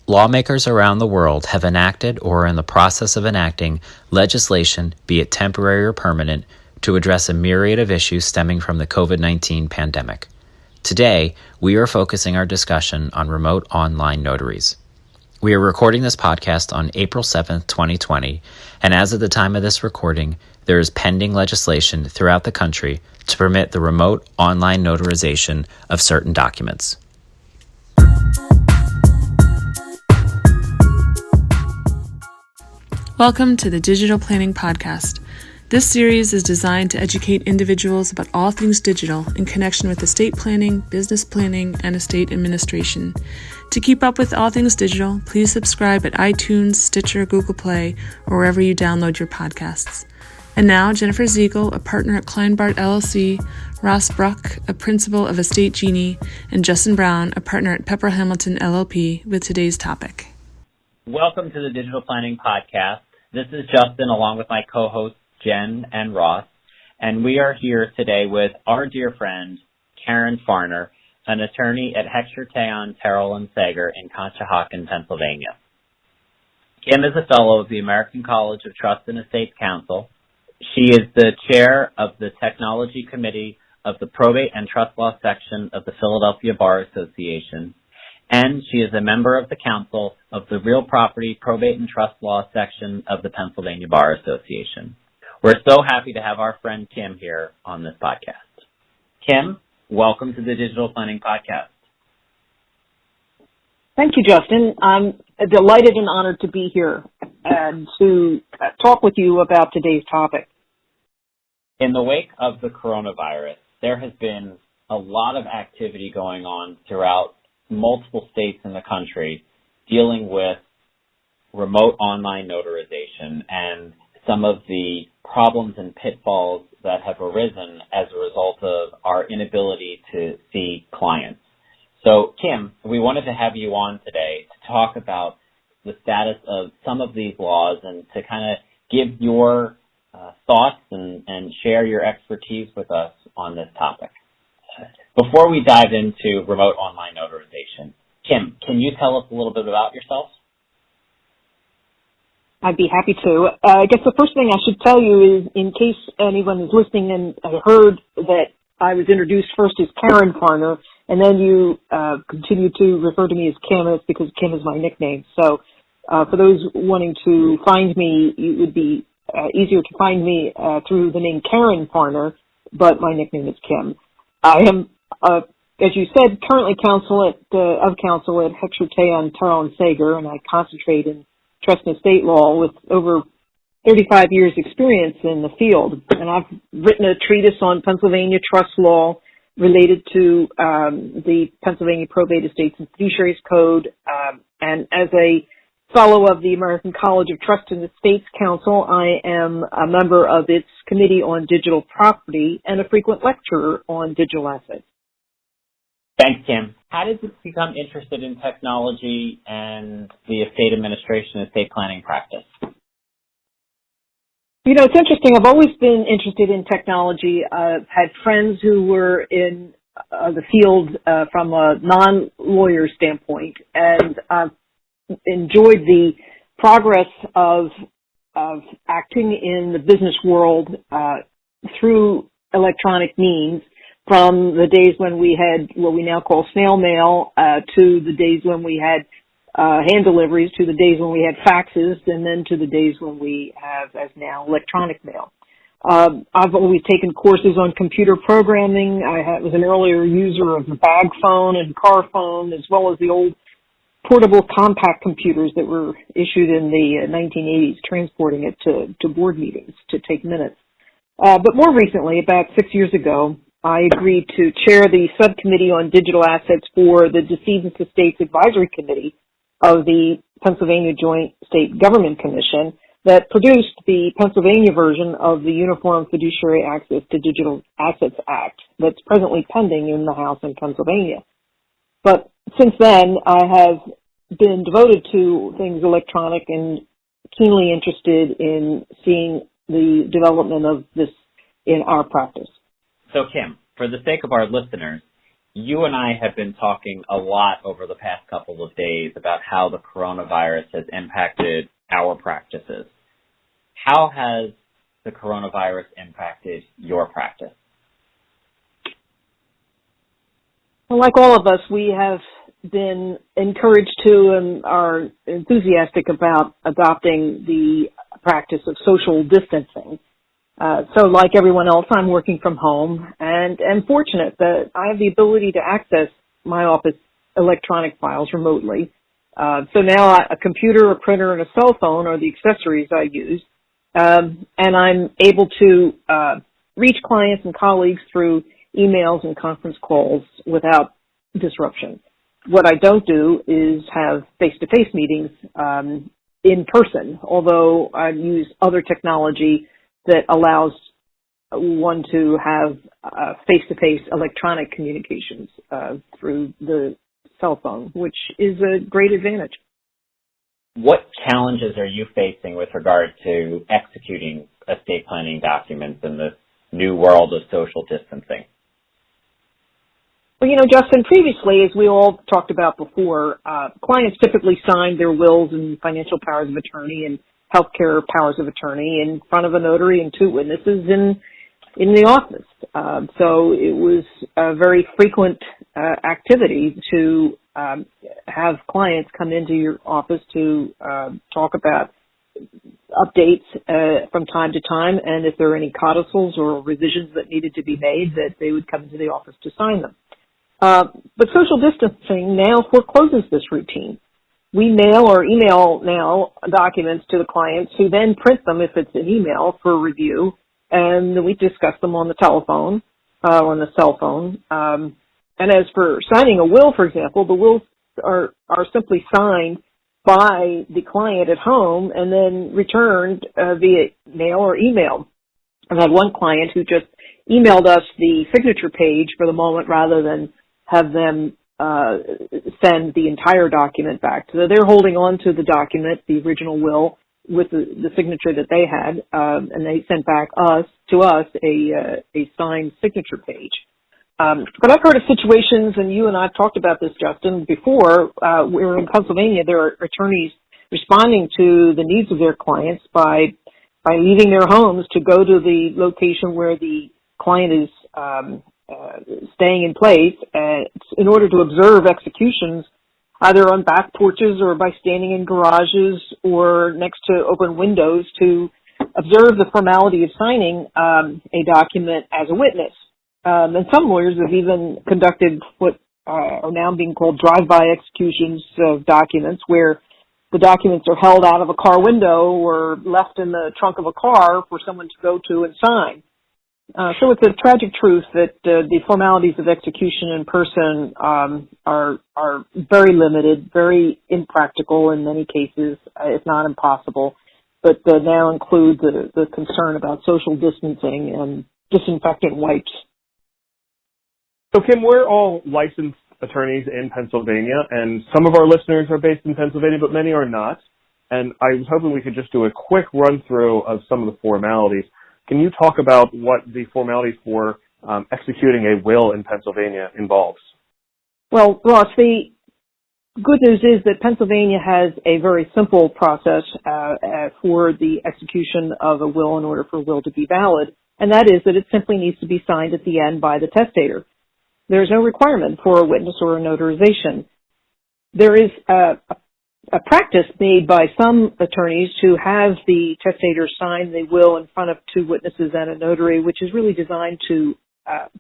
Lawmakers around the world have enacted or are in the process of enacting legislation, be it temporary or permanent, to address a myriad of issues stemming from the COVID-19 pandemic. Today, we are focusing our discussion on remote online notaries. We are recording this podcast on April 7th, 2020, and as of the time of this recording, there is pending legislation throughout the country to permit the remote online notarization of certain documents. Welcome to the Digital Planning Podcast. This series is designed to educate individuals about all things digital in connection with estate planning, business planning, and estate administration. To keep up with all things digital, please subscribe at iTunes, Stitcher, Google Play, or wherever you download your podcasts. And now, Jennifer Ziegel, a partner at Kleinbart LLC, Ross Bruck, a principal of Estate Genie, and Justin Brown, a partner at Pepper Hamilton LLP, with today's topic. Welcome to the Digital Planning Podcast. This is Justin along with my co-hosts Jen and Ross, and we are here today with our dear friend Karen Farner, an attorney at Heckscher, Teon, Terrell & Sager in Conshohocken, Pennsylvania. Kim is a fellow of the American College of Trust and Estates Council. She is the chair of the Technology Committee of the Probate and Trust Law section of the Philadelphia Bar Association, and she is a member of the Council of the Real Property, Probate and Trust Law section of the Pennsylvania Bar Association. We're so happy to have our friend Kim here on this podcast. Kim, welcome to the Digital Planning Podcast. Thank you, Justin. I'm delighted and honored to be here and to talk with you about today's topic. In the wake of the coronavirus, there has been a lot of activity going on throughout multiple states in the country dealing with remote online notarization and some of the problems and pitfalls that have arisen as a result of our inability to see clients. So, Kim, we wanted to have you on today to talk about the status of some of these laws and to kind of give your thoughts and share your expertise with us on this topic. Before we dive into remote online notarization, Kim, can you tell us a little bit about yourself? I'd be happy to. I guess the first thing I should tell you is, in case anyone is listening and heard that I was introduced first as Karen Farner, and then you continue to refer to me as Kim, it's because Kim is my nickname. So for those wanting to find me, it would be easier to find me through the name Karen Farner, but my nickname is Kim. I am, as you said, currently counsel at Heckscher, Teon, Terrell & Sager, and I concentrate in trust and estate law with over 35 years experience in the field. And I've written a treatise on Pennsylvania trust law related to the Pennsylvania Probate Estates and Fiduciaries Code. And as a fellow of the American College of Trust and Estates Council, I am a member of its Committee on Digital Property and a frequent lecturer on digital assets. Thanks, Kim. How did you become interested in technology and the estate administration and estate planning practice? You know, it's interesting. I've always been interested in technology. I've had friends who were in the field from a non-lawyer standpoint, and I've enjoyed the progress of acting in the business world through electronic means, from the days when we had what we now call snail mail to the days when we had hand deliveries, to the days when we had faxes, and then to the days when we have, as now, electronic mail. I've always taken courses on computer programming. I was an earlier user of the bag phone and car phone, as well as the old portable compact computers that were issued in the 1980s, transporting it to board meetings to take minutes. But more recently, about 6 years ago, I agreed to chair the subcommittee on digital assets for the Decedents Estates Advisory Committee of the Pennsylvania Joint State Government Commission that produced the Pennsylvania version of the Uniform Fiduciary Access to Digital Assets Act that's presently pending in the House in Pennsylvania. But since then, I have been devoted to things electronic and keenly interested in seeing the development of this in our practice. So, Kim, for the sake of our listeners, you and I have been talking a lot over the past couple of days about how the coronavirus has impacted our practices. How has the coronavirus impacted your practice? Well, like all of us, we have been encouraged to and are enthusiastic about adopting the practice of social distancing. So like everyone else, I'm working from home and am fortunate that I have the ability to access my office electronic files remotely. So now a computer, a printer, and a cell phone are the accessories I use. And I'm able to reach clients and colleagues through emails and conference calls without disruption. What I don't do is have face-to-face meetings in person, although I use other technology that allows one to have face-to-face electronic communications through the cell phone, which is a great advantage. What challenges are you facing with regard to executing estate planning documents in this new world of social distancing? Well, Justin, previously, as we all talked about before, clients typically signed their wills and financial powers of attorney and healthcare powers of attorney in front of a notary and two witnesses in the office. So it was a very frequent activity to have clients come into your office to talk about updates from time to time, and if there are any codicils or revisions that needed to be made, that they would come into the office to sign them. But social distancing now forecloses this routine. We mail or email now documents to the clients who then print them if it's an email for review, and we discuss them on the telephone, on the cell phone. And as for signing a will, for example, the wills are simply signed by the client at home and then returned via mail or email. I've had one client who just emailed us the signature page for the moment rather than have them send the entire document back. So they're holding on to the document, the original will, with the signature that they had, and they sent back to us a signed signature page. But I've heard of situations, and you and I have talked about this, Justin, before, where in Pennsylvania there are attorneys responding to the needs of their clients by leaving their homes to go to the location where the client is staying in place in order to observe executions, either on back porches or by standing in garages or next to open windows to observe the formality of signing a document as a witness. And some lawyers have even conducted what are now being called drive-by executions of documents, where the documents are held out of a car window or left in the trunk of a car for someone to go to and sign. So it's a tragic truth that the formalities of execution in person are very limited, very impractical in many cases, if not impossible, but now include the concern about social distancing and disinfectant wipes. So, Kim, we're all licensed attorneys in Pennsylvania, and some of our listeners are based in Pennsylvania, but many are not. And I was hoping we could just do a quick run-through of some of the formalities. Can you talk about what the formalities for executing a will in Pennsylvania involves? Well, Ross, the good news is that Pennsylvania has a very simple process for the execution of a will in order for a will to be valid, and that is that it simply needs to be signed at the end by the testator. There's no requirement for a witness or a notarization. There is a practice made by some attorneys to have the testator sign the will in front of two witnesses and a notary, which is really designed to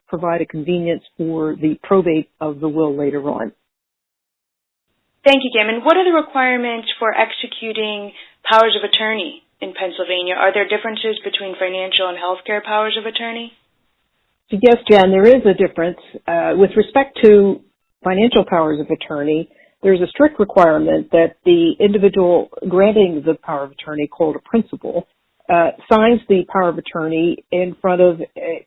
provide a convenience for the probate of the will later on. Thank you, Kim. And what are the requirements for executing powers of attorney in Pennsylvania? Are there differences between financial and healthcare powers of attorney? Yes, Jen, there is a difference. With respect to financial powers of attorney, there's a strict requirement that the individual granting the power of attorney, called a principal, signs the power of attorney in front of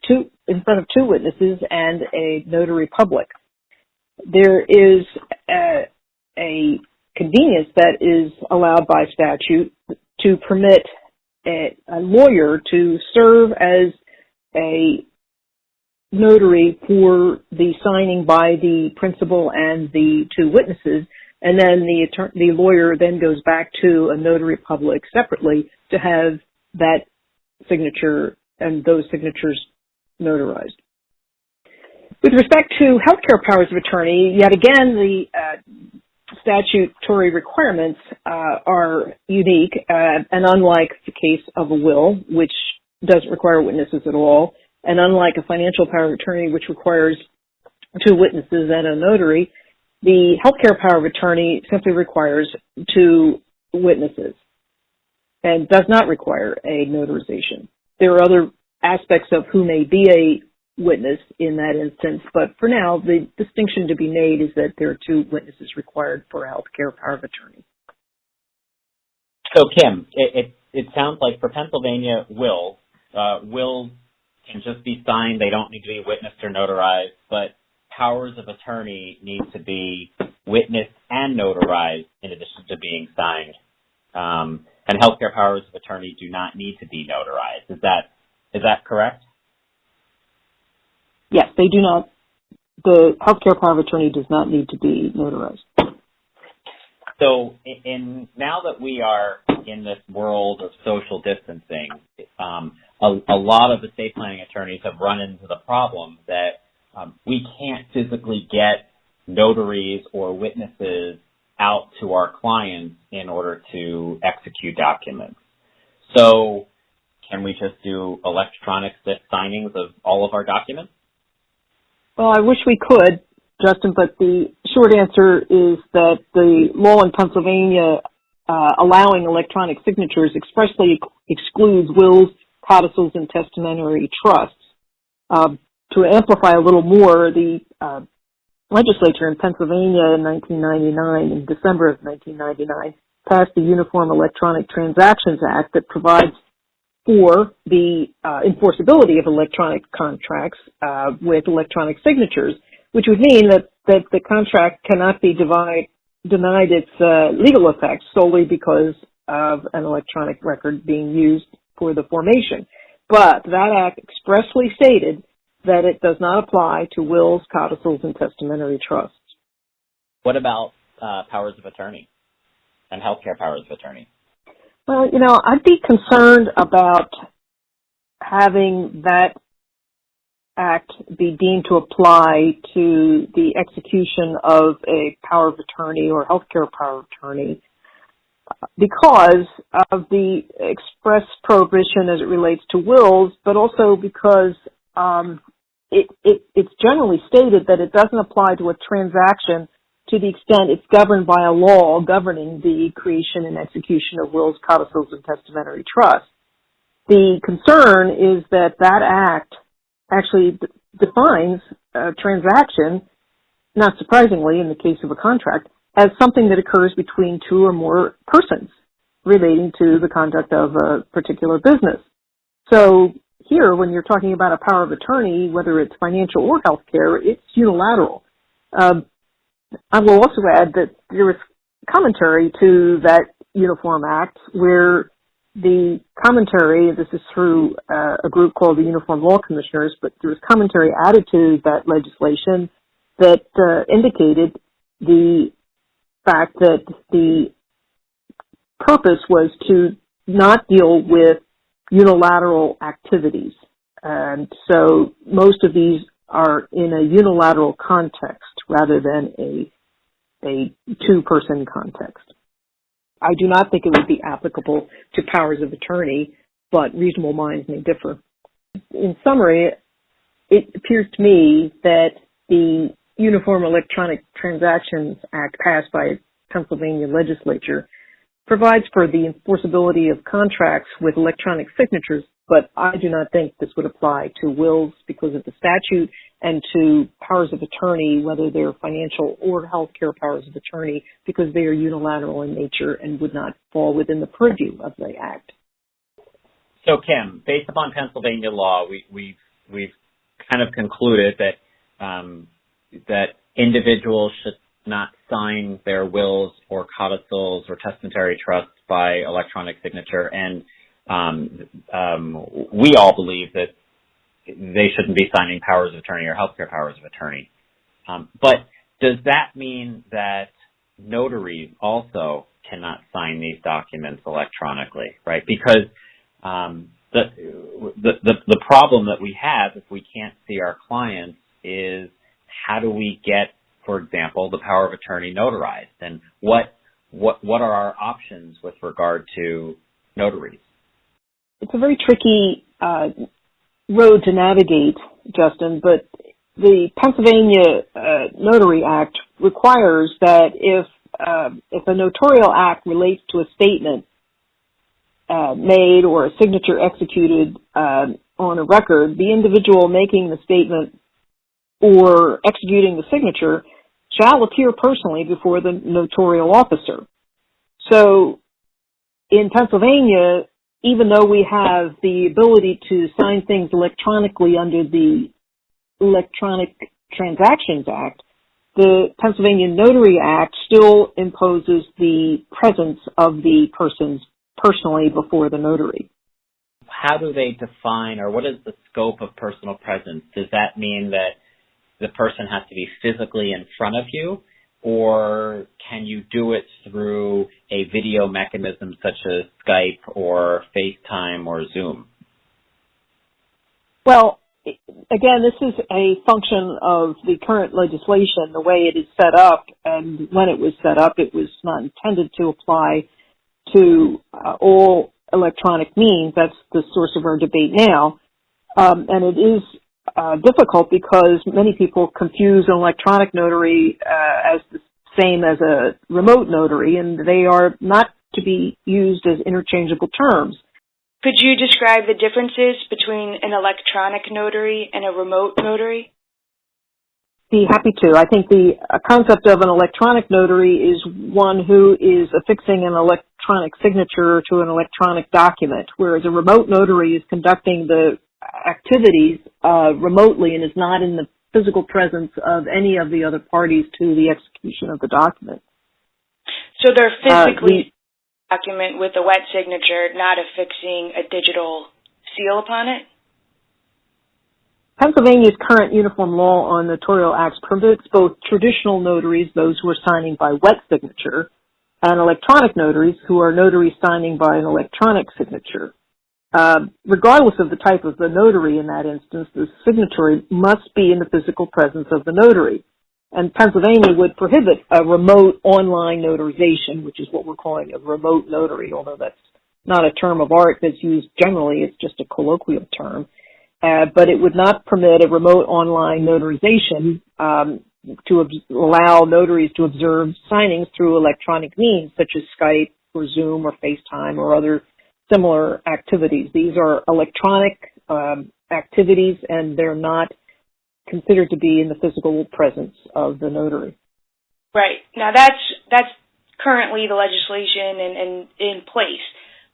two witnesses and a notary public. There is a convenience that is allowed by statute to permit a lawyer to serve as a notary for the signing by the principal and the two witnesses, and then the lawyer then goes back to a notary public separately to have that signature and those signatures notarized. With respect to healthcare powers of attorney, yet again, the statutory requirements are unique, and unlike the case of a will, which doesn't require witnesses at all, and unlike a financial power of attorney, which requires two witnesses and a notary, the healthcare power of attorney simply requires two witnesses and does not require a notarization. There are other aspects of who may be a witness in that instance, but for now, the distinction to be made is that there are two witnesses required for a healthcare power of attorney. So, Kim, it sounds like for Pennsylvania wills can just be signed. They don't need to be witnessed or notarized, but powers of attorney need to be witnessed and notarized in addition to being signed. And healthcare powers of attorney do not need to be notarized. Is that correct? Yes, they do not. The healthcare power of attorney does not need to be notarized. So now that we are in this world of social distancing, a lot of estate planning attorneys have run into the problem that we can't physically get notaries or witnesses out to our clients in order to execute documents. So can we just do electronic signings of all of our documents? Well, I wish we could, Justin, but the short answer is that the law in Pennsylvania allowing electronic signatures expressly excludes wills, codicils, and testamentary trusts. To amplify a little more, the legislature in Pennsylvania in 1999, in December of 1999, passed the Uniform Electronic Transactions Act that provides for the enforceability of electronic contracts with electronic signatures, which would mean that the contract cannot be denied its legal effects solely because of an electronic record being used for the formation. But that act expressly stated that it does not apply to wills, codicils, and testamentary trusts. What about powers of attorney and healthcare powers of attorney? Well, I'd be concerned about having that act be deemed to apply to the execution of a power of attorney or healthcare power of attorney because of the express prohibition as it relates to wills, but also because it's generally stated that it doesn't apply to a transaction to the extent it's governed by a law governing the creation and execution of wills, codicils, and testamentary trusts. The concern is that act actually defines a transaction, not surprisingly in the case of a contract, as something that occurs between two or more persons relating to the conduct of a particular business. So here, when you're talking about a power of attorney, whether it's financial or healthcare, it's unilateral. I will also add that there is commentary to that Uniform Act where the commentary, this is through a group called the Uniform Law Commissioners, but there was commentary added to that legislation that indicated the fact that the purpose was to not deal with unilateral activities. And so most of these are in a unilateral context rather than a two-person context. I do not think it would be applicable to powers of attorney, but reasonable minds may differ. In summary, it appears to me that the Uniform Electronic Transactions Act passed by Pennsylvania legislature provides for the enforceability of contracts with electronic signatures, but I do not think this would apply to wills because of the statute and to powers of attorney, whether they're financial or healthcare powers of attorney, because they are unilateral in nature and would not fall within the purview of the Act. So, Kim, based upon Pennsylvania law, we've kind of concluded that individuals should not sign their wills or codicils or testamentary trusts by electronic signature, and we all believe that they shouldn't be signing powers of attorney or healthcare powers of attorney. But does that mean that notaries also cannot sign these documents electronically, right? Because the problem that we have if we can't see our clients is how do we get, for example, the power of attorney notarized, and what are our options with regard to notaries? It's a very tricky road to navigate, Justin, but the Pennsylvania Notary Act requires that if a notarial act relates to a statement made or a signature executed on a record, the individual making the statement or executing the signature shall appear personally before the notarial officer. So in Pennsylvania, even though we have the ability to sign things electronically under the Electronic Transactions Act, the Pennsylvania Notary Act still imposes the presence of the persons personally before the notary. How do they define, or what is the scope of personal presence? Does that mean that the person has to be physically in front of you, or can you do it through a video mechanism such as Skype or FaceTime or Zoom? Well, again, this is a function of the current legislation, the way it is set up, and when it was set up, it was not intended to apply to all electronic means. That's the source of our debate now. And it is difficult because many people confuse an electronic notary as the same as a remote notary, and they are not to be used as interchangeable terms. Could you describe the differences between an electronic notary and a remote notary? Be happy to. I think the concept of an electronic notary is one who is affixing an electronic signature to an electronic document, whereas a remote notary is conducting the activities remotely and is not in the physical presence of any of the other parties to the execution of the document. So they're physically document with a wet signature, not affixing a digital seal upon it? Pennsylvania's current uniform law on notarial acts permits both traditional notaries, those who are signing by wet signature, and electronic notaries, who are notaries signing by an electronic signature. Regardless of the type of the notary in that instance, the signatory must be in the physical presence of the notary. And Pennsylvania would prohibit a remote online notarization, which is what we're calling a remote notary, although that's not a term of art that's used generally. It's just a colloquial term. But it would not permit a remote online notarization to allow notaries to observe signings through electronic means, such as Skype or Zoom or FaceTime or other similar activities. These are electronic activities, and they're not considered to be in the physical presence of the notary. Right. Now that's currently the legislation and in place,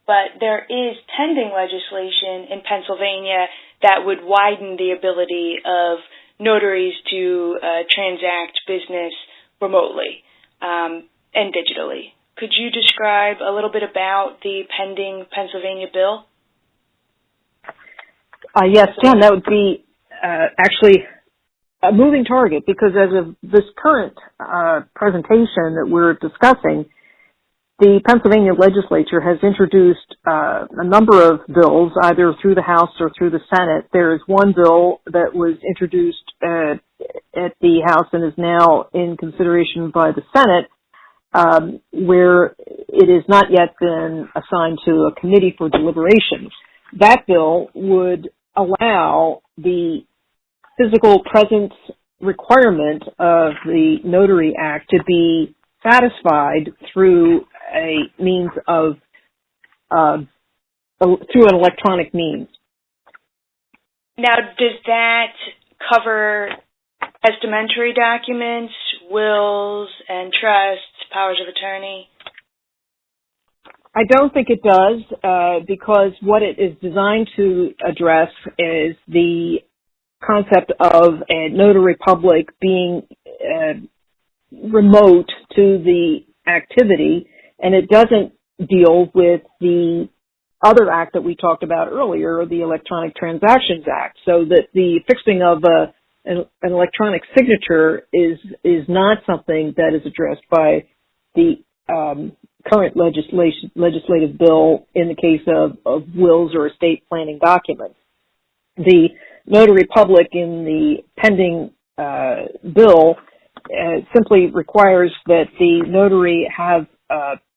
but there is pending legislation in Pennsylvania that would widen the ability of notaries to transact business remotely and digitally. Could you describe a little bit about the pending Pennsylvania bill? Yes, Jen, that would be actually a moving target, because as of this current presentation that we're discussing, the Pennsylvania legislature has introduced a number of bills, either through the House or through the Senate. There is one bill that was introduced at the House and is now in consideration by the Senate, where it has not yet been assigned to a committee for deliberation. That bill would allow the physical presence requirement of the Notary Act to be satisfied through a means of through an electronic means. Now, does that cover testamentary documents, wills and trusts, powers of attorney? I don't think it does, because what it is designed to address is the concept of a notary public being remote to the activity, and it doesn't deal with the other act that we talked about earlier, the Electronic Transactions Act, so that the fixing of an electronic signature is not something that is addressed by the current legislative bill in the case of wills or estate planning documents. The notary public in the pending bill simply requires that the notary have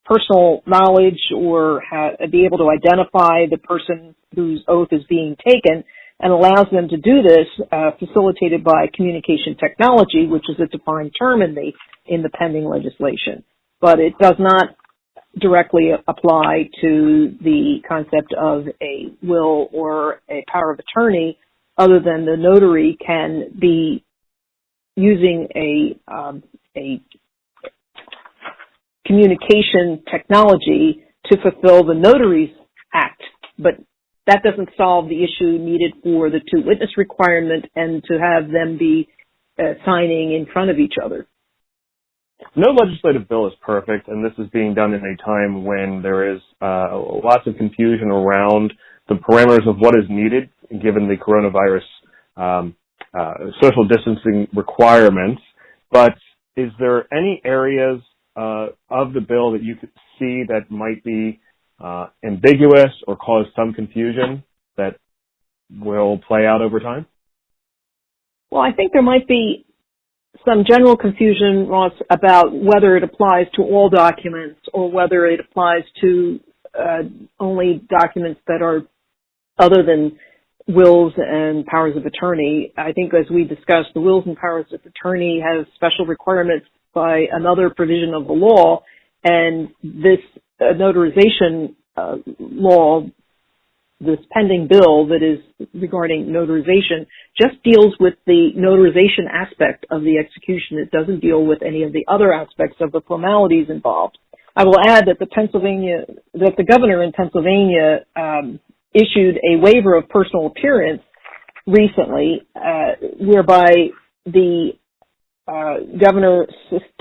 personal knowledge or be able to identify the person whose oath is being taken, and allows them to do this facilitated by communication technology, which is a defined term in the pending legislation. But it does not directly apply to the concept of a will or a power of attorney, other than the notary can be using a communication technology to fulfill the notary's act, but that doesn't solve the issue needed for the two witness requirement and to have them be signing in front of each other. No legislative bill is perfect, and this is being done in a time when there is lots of confusion around the parameters of what is needed given the coronavirus social distancing requirements. But is there any areas of the bill that you could see that might be ambiguous or cause some confusion that will play out over time? Well, I think there might be some general confusion, Ross, about whether it applies to all documents or whether it applies to only documents that are other than wills and powers of attorney. I think, as we discussed, the wills and powers of attorney have special requirements by another provision of the law, and this notarization law, this pending bill that is regarding notarization, just deals with the notarization aspect of the execution. It doesn't deal with any of the other aspects of the formalities involved. I will add that the governor in Pennsylvania issued a waiver of personal appearance recently, whereby the governor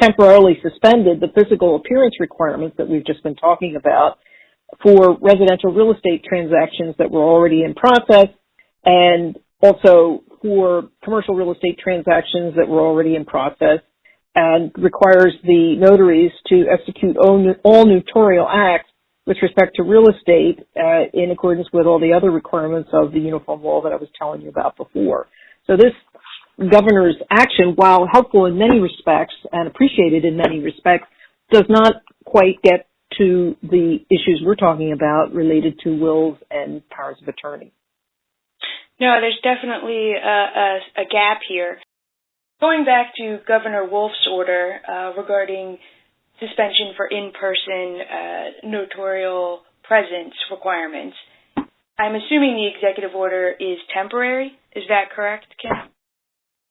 temporarily suspended the physical appearance requirements that we've just been talking about for residential real estate transactions that were already in process, and also for commercial real estate transactions that were already in process, and requires the notaries to execute all notarial acts with respect to real estate in accordance with all the other requirements of the uniform law that I was telling you about before. So this governor's action, while helpful in many respects and appreciated in many respects, does not quite get to the issues we're talking about related to wills and powers of attorney. No, there's definitely a gap here. Going back to Governor Wolf's order regarding suspension for in-person notarial presence requirements, I'm assuming the executive order is temporary. Is that correct, Kim?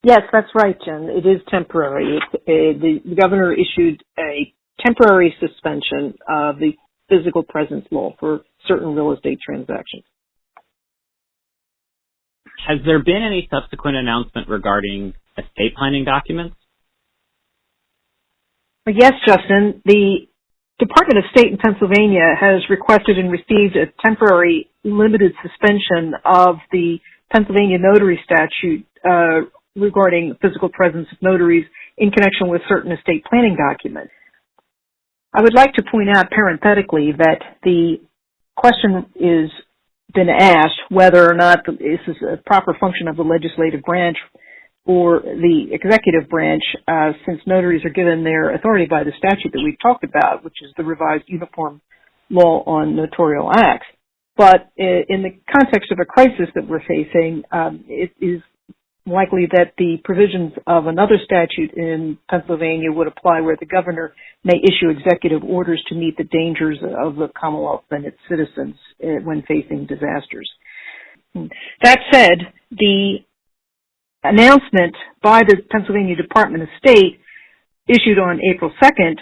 Yes, that's right, Jen. It is temporary. The governor issued a temporary suspension of the physical presence law for certain real estate transactions. Has there been any subsequent announcement regarding estate planning documents? Yes, Justin. The Department of State in Pennsylvania has requested and received a temporary limited suspension of the Pennsylvania notary statute regarding physical presence of notaries in connection with certain estate planning documents. I would like to point out parenthetically that the question is been asked whether or not this is a proper function of the legislative branch or the executive branch, since notaries are given their authority by the statute that we've talked about, which is the revised Uniform Law on Notarial Acts. But in the context of a crisis that we're facing, it is likely that the provisions of another statute in Pennsylvania would apply, where the governor may issue executive orders to meet the dangers of the Commonwealth and its citizens when facing disasters. That said, the announcement by the Pennsylvania Department of State issued on April 2nd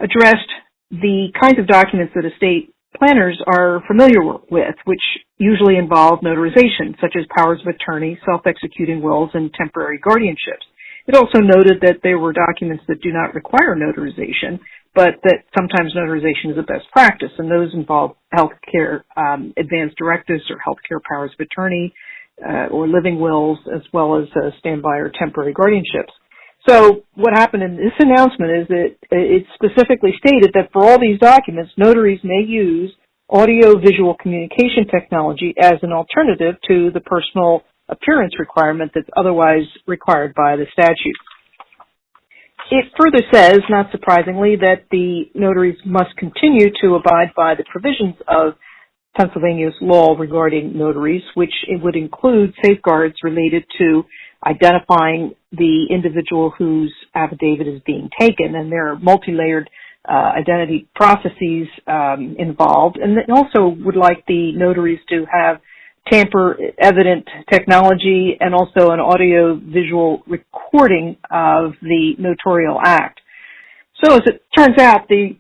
addressed the kinds of documents that estate planners are familiar with, which usually involve notarization, such as powers of attorney, self-executing wills, and temporary guardianships. It also noted that there were documents that do not require notarization, but that sometimes notarization is a best practice, and those involve healthcare advance directives or healthcare powers of attorney or living wills, as well as standby or temporary guardianships. So what happened in this announcement is that it specifically stated that for all these documents, notaries may use audio-visual communication technology as an alternative to the personal appearance requirement that's otherwise required by the statute. It further says, not surprisingly, that the notaries must continue to abide by the provisions of Pennsylvania's law regarding notaries, which it would include safeguards related to identifying the individual whose affidavit is being taken, and there are multi-layered identity processes involved. And they also would like the notaries to have tamper-evident technology and also an audio-visual recording of the notarial act. So as it turns out, the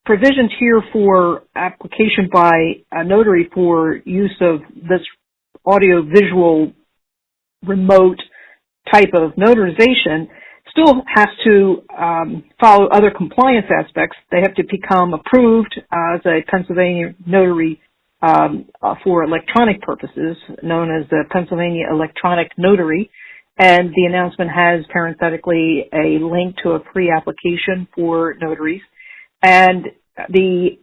provisions here for application by a notary for use of this audio-visual remote type of notarization still has to follow other compliance aspects. They have to become approved as a Pennsylvania notary for electronic purposes, known as the Pennsylvania Electronic Notary. And the announcement has parenthetically a link to a pre-application for notaries. And the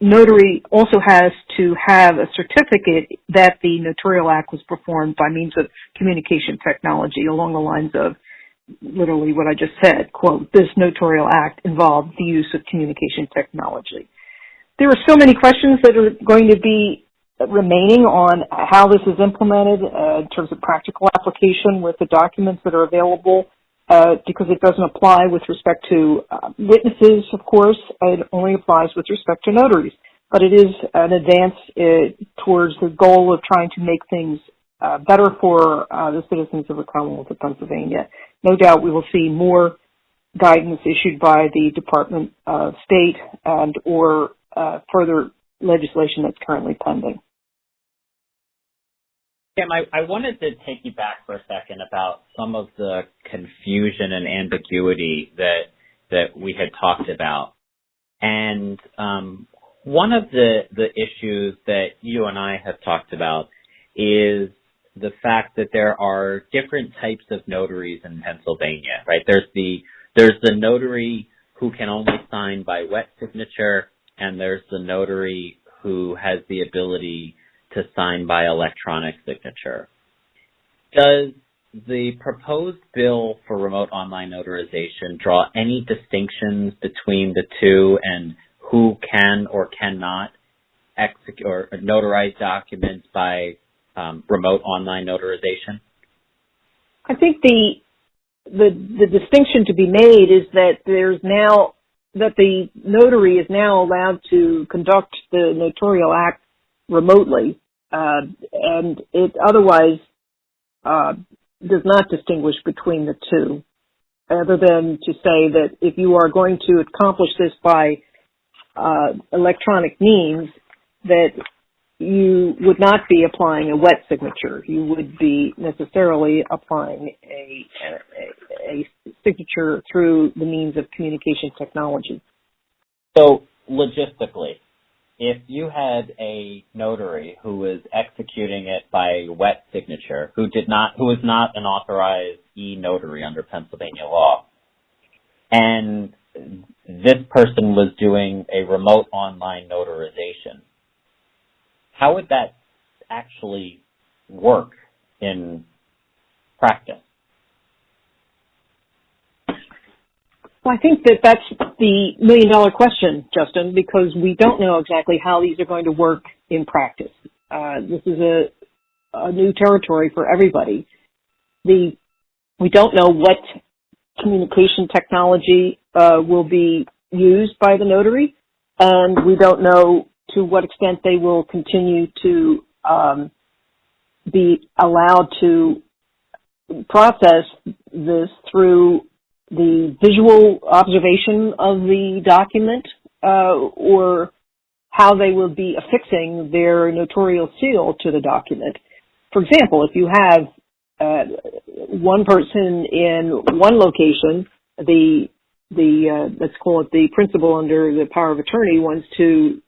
notary also has to have a certificate that the notarial act was performed by means of communication technology, along the lines of literally what I just said, quote, this notarial act involved the use of communication technology. There are so many questions that are going to be remaining on how this is implemented in terms of practical application with the documents that are available, because it doesn't apply with respect to witnesses, of course. It only applies with respect to notaries. But it is an advance towards the goal of trying to make things better for the citizens of the Commonwealth of Pennsylvania. No doubt we will see more guidance issued by the Department of State and or further legislation that's currently pending. Kim, I wanted to take you back for a second about some of the confusion and ambiguity that we had talked about. And one of the issues that you and I have talked about is the fact that there are different types of notaries in Pennsylvania, right? There's the notary who can only sign by wet signature, and there's the notary who has the ability to sign by electronic signature. Does the proposed bill for remote online notarization draw any distinctions between the two and who can or cannot execute or notarize documents by remote online notarization? I think the distinction to be made is that the notary is now allowed to conduct the notarial act remotely, and it otherwise does not distinguish between the two, other than to say that if you are going to accomplish this by electronic means, that you would not be applying a wet signature. You would be necessarily applying a signature through the means of communication technology. So logistically, if you had a notary who was executing it by wet signature, who was not an authorized e-notary under Pennsylvania law, and this person was doing a remote online notarization, how would that actually work in practice? Well, I think that's the million-dollar question, Justin, because we don't know exactly how these are going to work in practice. This is a new territory for everybody. We don't know what communication technology will be used by the notary, and we don't know to what extent they will continue to be allowed to process this through the visual observation of the document, or how they will be affixing their notarial seal to the document. For example, if you have one person in one location, the let's call it the principal under the power of attorney, wants to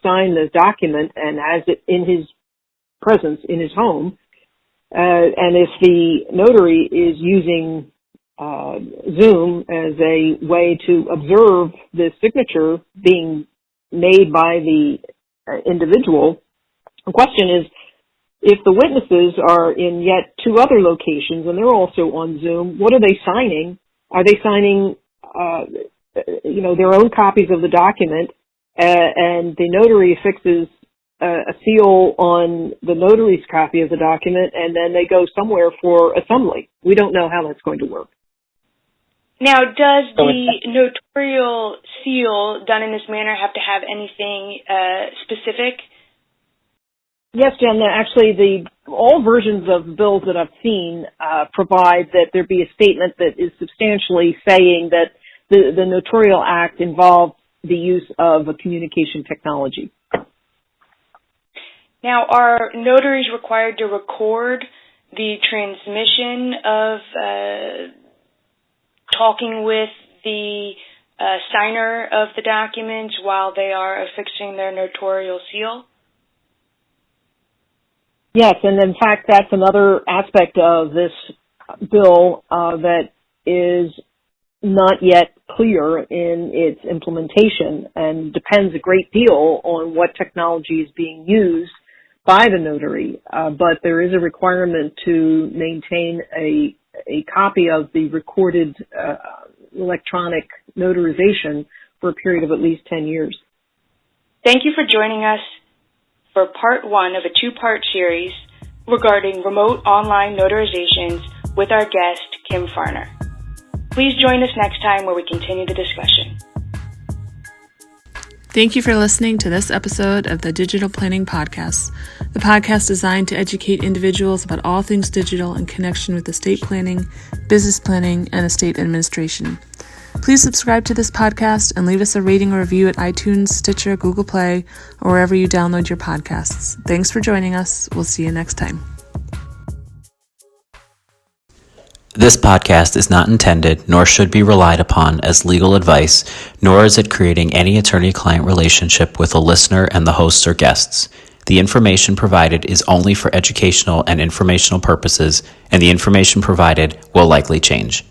sign this document and has it in his presence in his home, and if the notary is using Zoom as a way to observe the signature being made by the individual, the question is, if the witnesses are in yet two other locations and they're also on Zoom, what are they signing? Are they signing, their own copies of the document, and the notary affixes a seal on the notary's copy of the document, and then they go somewhere for assembly? We don't know how that's going to work. Now, does the notarial seal done in this manner have to have anything specific? Yes, Jen. Actually, all versions of bills that I've seen provide that there be a statement that is substantially saying that the notarial act involves the use of a communication technology. Now, are notaries required to record the transmission of talking with the signer of the document while they are affixing their notarial seal? Yes, and in fact, that's another aspect of this bill that is not yet clear in its implementation and depends a great deal on what technology is being used by the notary. But there is a requirement to maintain a copy of the recorded electronic notarization for a period of at least 10 years. Thank you for joining us for part one of a two-part series regarding remote online notarizations with our guest, Kim Farner. Please join us next time where we continue the discussion. Thank you for listening to this episode of the Digital Planning Podcast, the podcast designed to educate individuals about all things digital in connection with estate planning, business planning, and estate administration. Please subscribe to this podcast and leave us a rating or review at iTunes, Stitcher, Google Play, or wherever you download your podcasts. Thanks for joining us. We'll see you next time. This podcast is not intended nor should be relied upon as legal advice, nor is it creating any attorney-client relationship with a listener and the hosts or guests. The information provided is only for educational and informational purposes, and the information provided will likely change.